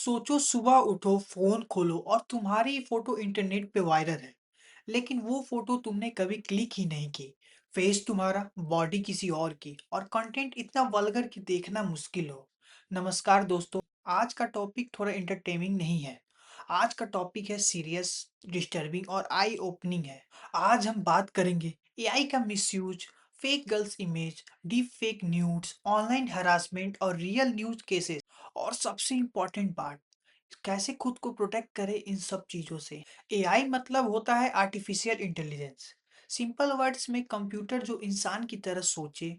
सोचो सुबह उठो, फोन खोलो और तुम्हारी फोटो इंटरनेट पे वायरल है। लेकिन वो फोटो तुमने कभी क्लिक ही नहीं की। फेस तुम्हारा, बॉडी किसी और की और कंटेंट इतना वल्गर कि देखना मुश्किल हो। नमस्कार दोस्तों, आज का टॉपिक थोड़ा एंटरटेनिंग नहीं है। आज का टॉपिक है सीरियस, डिस्टर्बिंग और आई ओपनिंग है। आज हम बात करेंगे एआई का misuse, fake girls image, deep fake nudes, online harassment और रियल न्यूज केसेस। और सबसे इम्पोर्टेंट बात, कैसे खुद को प्रोटेक्ट करें इन सब चीज़ों से। एआई मतलब होता है आर्टिफिशियल इंटेलिजेंस। सिंपल वर्ड्स में कंप्यूटर जो इंसान की तरह सोचे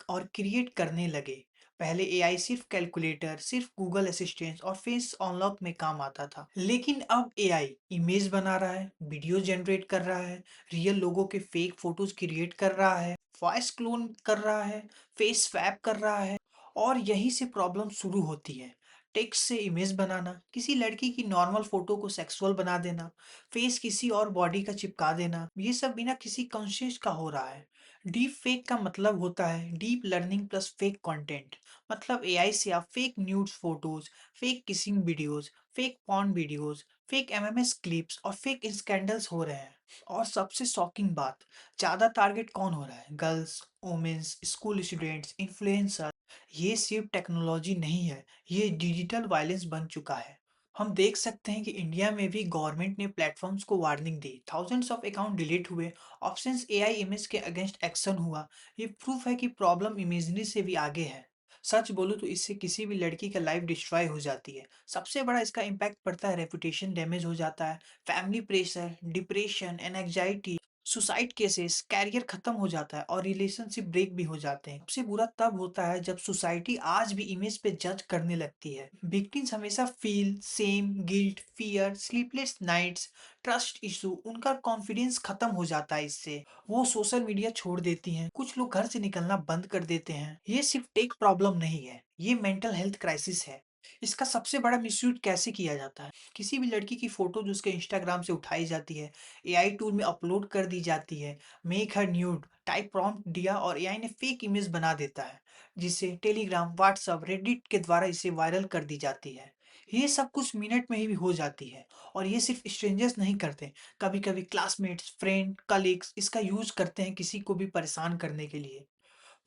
और क्रिएट करने लगे। पहले एआई सिर्फ कैलकुलेटर, सिर्फ गूगल असिस्टेंट और फेस अनलॉक में काम आता था, लेकिन अब एआई इमेज बना रहा है, वीडियो जनरेट कर रहा है, रियल लोगों के फेक फोटोज क्रिएट कर रहा है, वॉइस क्लोन कर रहा है, फेस स्वैप कर रहा है। और यही से प्रॉब्लम शुरू होती है। टेक्स्ट से इमेज बनाना, किसी लड़की की नॉर्मल फोटो को सेक्सुअल बना देना, फेस किसी और बॉडी का चिपका देना, ये सब बिना किसी कॉन्शियस का हो रहा है। डीप फेक का मतलब होता है deep learning plus fake content. मतलब एआई से आप fake nudes photos, fake kissing videos, fake porn videos, fake MMS clips और फेक स्कैंडल्स हो रहे हैं। और सबसे शॉकिंग बात, ज्यादा टारगेट कौन हो रहा है? Girls, womens, school students, influencer. ये सिर्फ टेक्नोलॉजी नहीं है, ये डिजिटल वायलेंस बन चुका है। हम देख सकते हैं कि इंडिया में भी गवर्नमेंट ने प्लेटफॉर्म्स को warning the, thousands of account delete हुए, ऑप्शंस एआई इमेज के अगेंस्ट एक्शन हुआ। ये प्रूफ है कि प्रॉब्लम इमेजरी से भी आगे है। सच बोलूं तो इससे किसी भी लड़की का लाइफ डिस्ट्रॉय हो जाती है। सबसे बड़ा इसका इम्पैक्ट पड़ता है, रेपुटेशन डैमेज हो जाता है, family pressure, depression and anxiety, suicide cases, career खत्म हो जाता है और रिलेशनशिप ब्रेक भी हो जाते हैं। सबसे बुरा तब होता है जब सोसाइटी आज भी इमेज पे जज करने लगती है। विक्टिम्स हमेशा feel shame, guilt, fear, sleepless nights, trust issue, उनका कॉन्फिडेंस खत्म हो जाता है। इससे वो सोशल मीडिया छोड़ देती हैं, कुछ लोग घर से निकलना बंद कर देते हैं। ये सिर्फ टेक प्रॉब्लम नहीं है, ये मेंटल हेल्थ क्राइसिस है। इसका सबसे बड़ा मिसयूज कैसे किया जाता है? किसी भी लड़की की फोटो जो उसके इंस्टाग्राम से उठाई जाती है, एआई टूल में अपलोड कर दी जाती है। Make her nude type prompt दिया और एआई ने फेक इमेज बना देता है, जिसे टेलीग्राम, व्हाट्सएप, रेडिट के द्वारा इसे वायरल कर दी जाती है। ये सब कुछ मिनट में ही हो जाती है। और ये सिर्फ स्ट्रेंजर्स नहीं करते, कभी कभी क्लासमेट्स, फ्रेंड, कलीग्स इसका यूज करते हैं किसी को भी परेशान करने के लिए।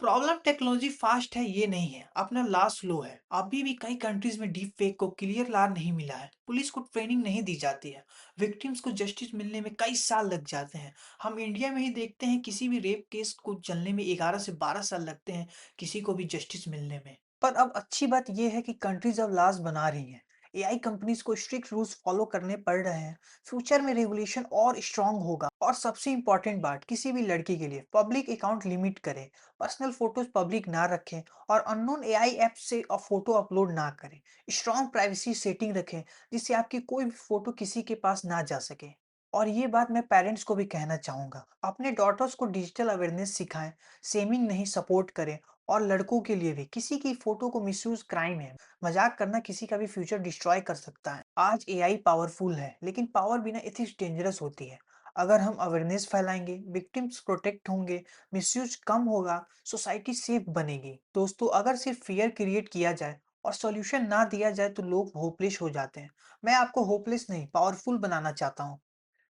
प्रॉब्लम टेक्नोलॉजी फास्ट है ये नहीं है, अपना लॉ स्लो है। अभी भी कई कंट्रीज में डीप फेक को क्लियर लॉ नहीं मिला है, पुलिस को ट्रेनिंग नहीं दी जाती है, विक्टिम्स को जस्टिस मिलने में कई साल लग जाते हैं। हम इंडिया में ही देखते हैं, किसी भी रेप केस को चलने में 11 से 12 साल लगते हैं, किसी को भी जस्टिस मिलने में। पर अब अच्छी बात यह है कि कंट्रीज अब लॉज बना रही हैं, एआई कंपनीज को स्ट्रिक्ट रूल्स फॉलो करने पड़ रहे हैं। फ्यूचर में रेगुलेशन और स्ट्रांग होगा। और सबसे इंपॉर्टेंट बात, किसी भी लड़की के लिए पब्लिक अकाउंट लिमिट करें, पर्सनल फोटोज पब्लिक ना रखें और अननोन एआई ऐप से फोटो अपलोड ना करें। स्ट्रॉन्ग प्राइवेसी सेटिंग रखें, जिससे आपकी कोई भी फोटो किसी के पास ना जा सके। और ये बात मैं पेरेंट्स को भी कहना चाहूंगा, अपने डॉटर्स को डिजिटल अवेयरनेस सिखाएं, सेमिंग नहीं सपोर्ट करें। और लड़कों के लिए भी, किसी की फोटो को मिसयूज क्राइम है। मजाक करना किसी का भी फ्यूचर डिस्ट्रॉय कर सकता है। आज एआई पावरफुल है, लेकिन पावर बिना एथिक्स डेंजरस होती है। अगर हम अवेयरनेस फैलाएंगे, विक्टिम्स प्रोटेक्ट होंगे, मिसयूज कम होगा, सोसाइटी सेफ बनेगी। दोस्तों, अगर सिर्फ फियर क्रिएट किया जाए और सॉल्यूशन ना दिया जाए तो लोग होपलेस हो जाते हैं। मैं आपको होपलेस नहीं, पावरफुल बनाना चाहता हूँ।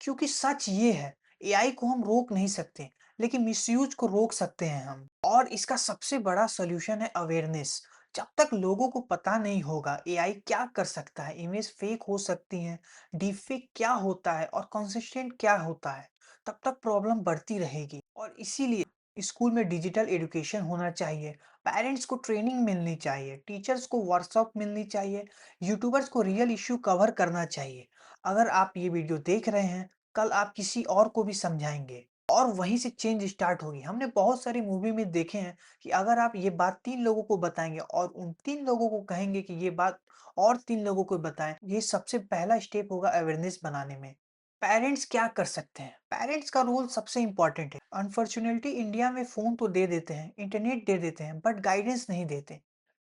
क्योंकि सच ये है, एआई को हम रोक नहीं सकते, लेकिन मिसयूज को रोक सकते हैं हम। और इसका सबसे बड़ा सॉल्यूशन है अवेयरनेस। जब तक लोगों को पता नहीं होगा एआई क्या कर सकता है, इमेज फेक हो सकती है, डीपफेक क्या होता है और कंसिस्टेंट क्या होता है, तब तक प्रॉब्लम बढ़ती रहेगी। और इसीलिए स्कूल में डिजिटल एजुकेशन होना चाहिए, पेरेंट्स को ट्रेनिंग मिलनी चाहिए, टीचर्स को वर्कशॉप मिलनी चाहिए, यूट्यूबर्स को रियल इश्यू कवर करना चाहिए। अगर आप ये वीडियो देख रहे हैं, कल आप किसी और को भी समझाएंगे और वहीं से चेंज स्टार्ट होगी। हमने बहुत सारी मूवी में देखे हैं कि अगर आप ये बात 3 लोगों को बताएंगे और उन 3 लोगों को कहेंगे कि ये बात और 3 लोगों को बताएं, ये सबसे पहला स्टेप होगा अवेयरनेस बनाने में। पेरेंट्स क्या कर सकते हैं? पेरेंट्स का रोल सबसे इंपॉर्टेंट है। अनफॉर्चुनेटली इंडिया में फोन तो दे देते हैं, इंटरनेट दे देते हैं, बट गाइडेंस नहीं देते।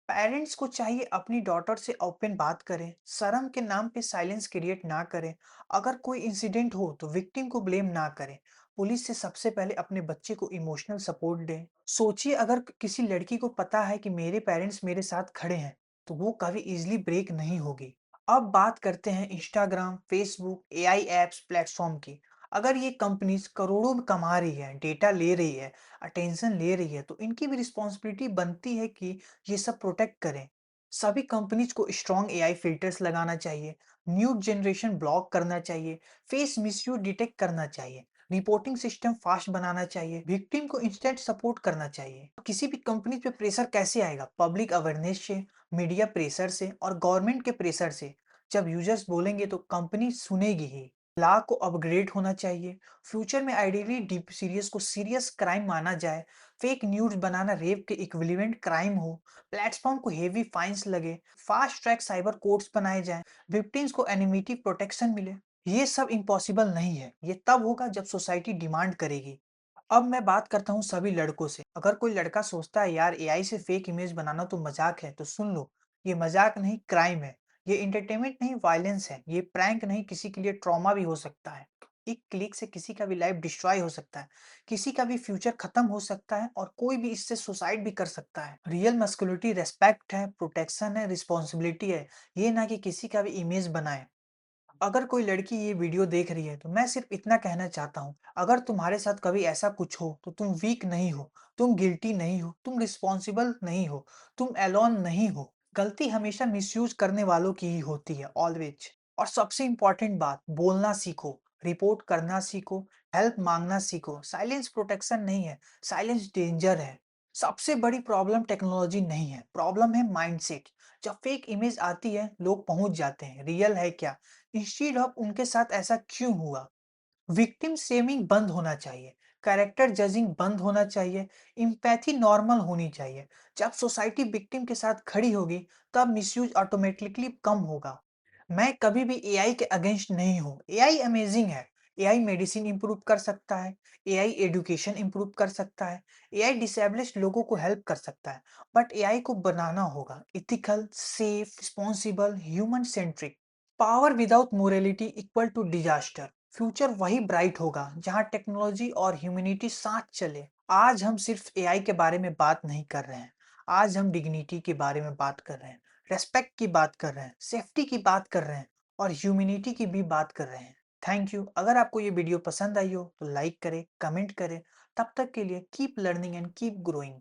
पेरेंट्स को चाहिए अपनी डॉटर से ओपन बात करें, शर्म के नाम पे साइलेंस क्रिएट ना करें। अगर कोई इंसिडेंट हो तो विक्टिम को ब्लेम ना करें। पुलिस से सबसे पहले अपने बच्चे को इमोशनल सपोर्ट दें। सोचिए, अगर किसी लड़की को पता है कि मेरे पेरेंट्स मेरे साथ खड़े हैं, तो वो कभी इजीली ब्रेक नहीं होगी। अब बात करते हैं Instagram, Facebook, AI apps platform की। अगर ये कंपनीज करोड़ों में कमा रही है, डेटा ले रही है, अटेंशन ले रही है, तो इनकी भी रिस्पॉन्सिबिलिटी बनती है कि ये सब प्रोटेक्ट करें। सभी कंपनीज को स्ट्रॉन्ग एआई फिल्टर्स लगाना चाहिए, न्यूड जनरेशन ब्लॉक करना चाहिए, फेस मिसयूज डिटेक्ट करना चाहिए, रिपोर्टिंग सिस्टम फास्ट बनाना चाहिए, विक्टिम को इंस्टेंट सपोर्ट करना चाहिए। किसी भी कंपनी पे प्रेशर कैसे आएगा? पब्लिक अवेयरनेस से, मीडिया प्रेशर से और गवर्नमेंट के प्रेशर से। जब यूजर्स बोलेंगे तो कंपनी सुनेगी ही। लॉ को अपग्रेड होना चाहिए। फ्यूचर में आइडियली डीप सीरियस को सीरियस क्राइम माना जाए। फेक न्यूज बनाना रेप के इक्विवेलेंट क्राइम हो। प्लेटफॉर्म को हेवी फाइन्स लगे। फास्ट ट्रैक साइबर कोर्ट्स बनाए जाएं। विक्टिम्स को एनिमिटी प्रोटेक्शन मिले। ये सब इम्पॉसिबल नहीं है। ये तब होगा जब सोसाइटी डिमांड करेगी। अब मैं बात करता हूँ सभी लड़कों से। अगर कोई लड़का सोचता है यार एआई से फेक इमेज बनाना तो मजाक है, तो सुन लो, ये मजाक नहीं, क्राइम है। ये एंटरटेनमेंट नहीं, वायलेंस है। ये प्रैंक नहीं, किसी के लिए ट्रॉमा भी हो सकता है। एक क्लिक से किसी का भी लाइफ डिस्ट्रॉय हो सकता है, किसी का भी फ्यूचर खत्म हो सकता है और कोई भी इससे सुसाइड भी कर सकता है। रियल मस्कुलिटी रेस्पेक्ट है, प्रोटेक्शन है, रिस्पॉन्सिबिलिटी है। ये ना कि किसी का भी इमेज बनाए। अगर कोई लड़की ये वीडियो देख रही है तो मैं सिर्फ इतना कहना चाहता हूँ, अगर तुम्हारे साथ कभी ऐसा कुछ हो तो तुम वीक नहीं हो, तुम गिल्टी नहीं हो, तुम रिस्पॉन्सिबल नहीं हो, तुम एलोन नहीं हो। गलती हमेशा मिसयूज करने वालों की ही होती है, ऑलवेज। और सबसे इंपॉर्टेंट बात, बोलना सीखो, रिपोर्ट करना सीखो, हेल्प मांगना सीखो। साइलेंस प्रोटेक्शन नहीं है, साइलेंस डेंजर है। सबसे बड़ी प्रॉब्लम टेक्नोलॉजी नहीं है, प्रॉब्लम है माइंडसेट। जब फेक इमेज आती है लोग पहुंच जाते हैं, रियल है क्या, इंस्टीड ऑफ उनके साथ ऐसा क्यों हुआ। विक्टिम शेमिंग बंद होना चाहिए, कैरेक्टर जजिंग बंद होना चाहिए, इम्पैथी नॉर्मल होनी चाहिए। जब सोसाइटी विक्टिम के साथ खड़ी होगी तब मिसयूज ऑटोमेटिकली कम होगा। मैं कभी भी एआई के अगेंस्ट नहीं हूँ। एआई अमेजिंग है। एआई मेडिसिन इंप्रूव कर सकता है, एआई एजुकेशन इंप्रूव कर सकता है, एआई डिसेबलिश लोगों को हेल्प कर सकता है। बट एआई को बनाना होगा ethical, safe, responsible, human centric. Power without morality equal to disaster. Future वही ब्राइट होगा जहां टेक्नोलॉजी और ह्यूमैनिटी साथ चले। आज हम सिर्फ एआई के बारे में बात नहीं कर रहे हैं, आज हम डिग्निटी के बारे में बात कर रहे हैं, रेस्पेक्ट की बात कर रहे हैं, सेफ्टी की बात कर रहे हैं और ह्यूमैनिटी की भी बात कर रहे हैं। Thank you. अगर आपको ये वीडियो पसंद आई हो तो लाइक करें, कमेंट करें। तब तक के लिए keep learning and keep growing.